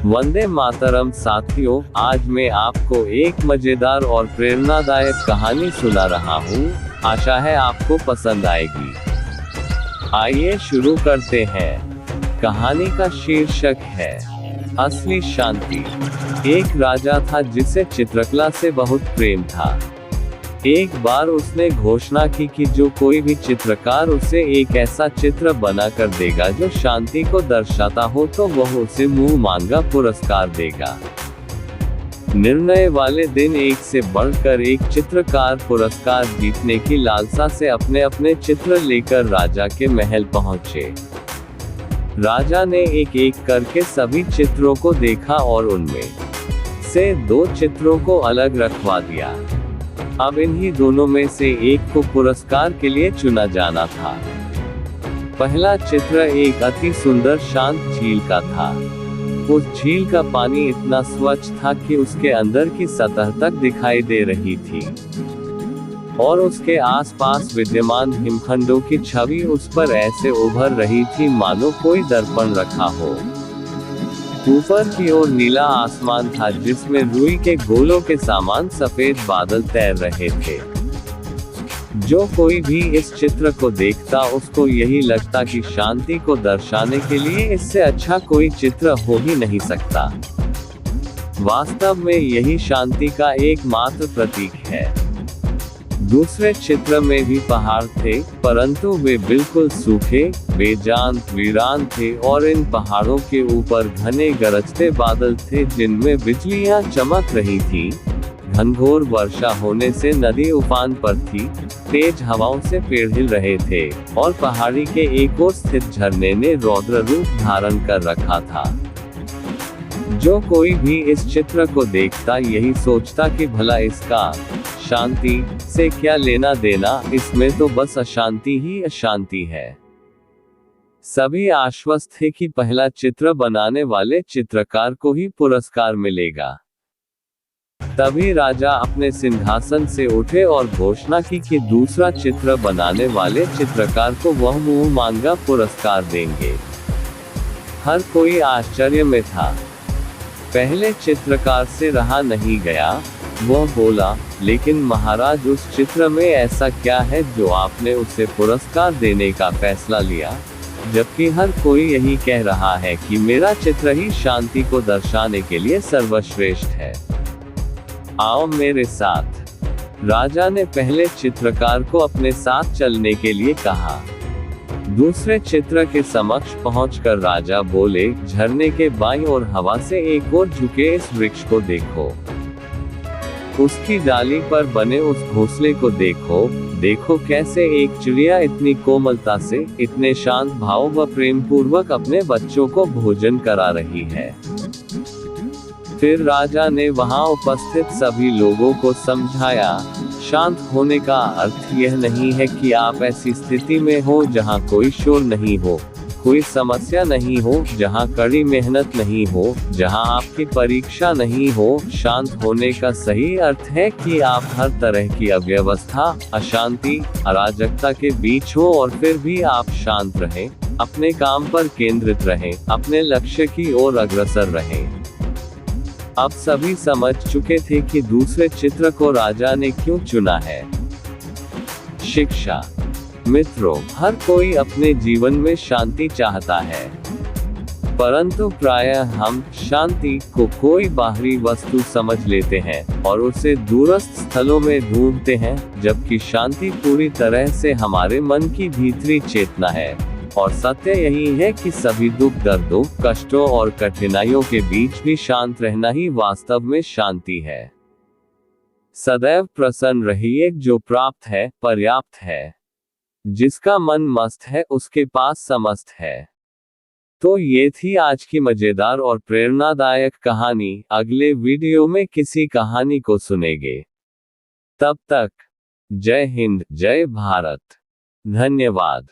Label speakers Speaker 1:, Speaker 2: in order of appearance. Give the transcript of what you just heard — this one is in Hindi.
Speaker 1: वंदे मातरम साथियों, आज मैं आपको एक मजेदार और प्रेरणादायक कहानी सुना रहा हूँ। आशा है आपको पसंद आएगी। आइए शुरू करते हैं। कहानी का शीर्षक है असली शांति। एक राजा था जिसे चित्रकला से बहुत प्रेम था। एक बार उसने घोषणा की कि जो कोई भी चित्रकार उसे एक ऐसा चित्र बनाकर देगा जो शांति को दर्शाता हो तो वह उसे मुंह मांगा पुरस्कार देगा। निर्णय वाले दिन एक से बढ़कर एक चित्रकार पुरस्कार जीतने की लालसा से अपने अपने चित्र लेकर राजा के महल पहुंचे। राजा ने एक एक करके सभी चित्रों को देखा और उनमें से 2 चित्रों को अलग रखवा दिया। अब इन्हीं दोनों में से एक को पुरस्कार के लिए चुना जाना था। पहला चित्र एक अति सुंदर शांत झील का था। उस झील का पानी इतना स्वच्छ था कि उसके अंदर की सतह तक दिखाई दे रही थी और उसके आसपास विद्यमान हिमखंडों की छवि उस पर ऐसे उभर रही थी मानो कोई दर्पण रखा हो। ऊपर की ओर नीला आसमान था जिसमें रुई के गोलों के समान सफेद बादल तैर रहे थे। जो कोई भी इस चित्र को देखता उसको यही लगता कि शांति को दर्शाने के लिए इससे अच्छा कोई चित्र हो ही नहीं सकता। वास्तव में यही शांति का एकमात्र प्रतीक है। दूसरे चित्र में भी पहाड़ थे, परंतु वे बिल्कुल सूखे, बेजान, वीरान थे और इन पहाड़ों के ऊपर घने गरजते बादल थे जिनमें बिजलियां चमक रही थी। घनघोर वर्षा होने से नदी उफान पर थी, तेज हवाओं से पेड़ हिल रहे थे और पहाड़ी के एक ओर स्थित झरने ने रौद्र रूप धारण कर रखा था। जो कोई भी इस चित्र को देखता यही सोचता कि भला इसका शांति से क्या लेना देना, इसमें तो बस अशांति ही अशांति है। सभी आश्वस्त थे कि पहला चित्र बनाने वाले चित्रकार को ही पुरस्कार मिलेगा। तभी राजा अपने सिंहासन से उठे और घोषणा की कि दूसरा चित्र बनाने वाले चित्रकार को वह मुंह मांगा पुरस्कार देंगे। हर कोई आश्चर्य में था। पहले चित्रकार से रहा नहीं गया। वह बोला, लेकिन महाराज, उस चित्र में ऐसा क्या है जो आपने उसे पुरस्कार देने का फैसला लिया, जबकि हर कोई यही कह रहा है कि मेरा चित्र ही शांति को दर्शाने के लिए सर्वश्रेष्ठ है। आओ मेरे साथ। राजा ने पहले चित्रकार को अपने साथ चलने के लिए कहा। दूसरे चित्र के समक्ष पहुंचकर राजा बोले, झरने के बाईं ओर हवा से एक ओर झुके इस वृक्ष को देखो। उसकी डाली पर बने उस घोंसले को देखो। देखो कैसे एक चिड़िया इतनी कोमलता से, इतने शांत भाव व प्रेम पूर्वक अपने बच्चों को भोजन करा रही है। फिर राजा ने वहां उपस्थित सभी लोगों को समझाया, शांत होने का अर्थ यह नहीं है कि आप ऐसी स्थिति में हो जहां कोई शोर नहीं हो, कोई समस्या नहीं हो, जहां कड़ी मेहनत नहीं हो, जहां आपकी परीक्षा नहीं हो। शांत होने का सही अर्थ है कि आप हर तरह की अव्यवस्था, अशांति, अराजकता के बीच हो और फिर भी आप शांत रहें, अपने काम पर केंद्रित रहें, अपने लक्ष्य की ओर अग्रसर रहें। अब सभी समझ चुके थे कि दूसरे चित्र को राजा ने क्यों चुना है। शिक्षा। मित्रों, हर कोई अपने जीवन में शांति चाहता है, परंतु प्रायः हम शांति को कोई बाहरी वस्तु समझ लेते हैं और उसे दूरस्थ स्थलों में ढूंढते हैं, जबकि शांति पूरी तरह से हमारे मन की भीतरी चेतना है। और सत्य यही है कि सभी दुख, दर्दों, कष्टों और कठिनाइयों के बीच भी शांत रहना ही वास्तव में शांति है। सदैव प्रसन्न रहिए, जो प्राप्त है पर्याप्त है। जिसका मन मस्त है उसके पास समस्त है। तो ये थी आज की मजेदार और प्रेरणादायक कहानी। अगले वीडियो में किसी कहानी को सुनेंगे। तब तक जय हिंद, जय भारत। धन्यवाद।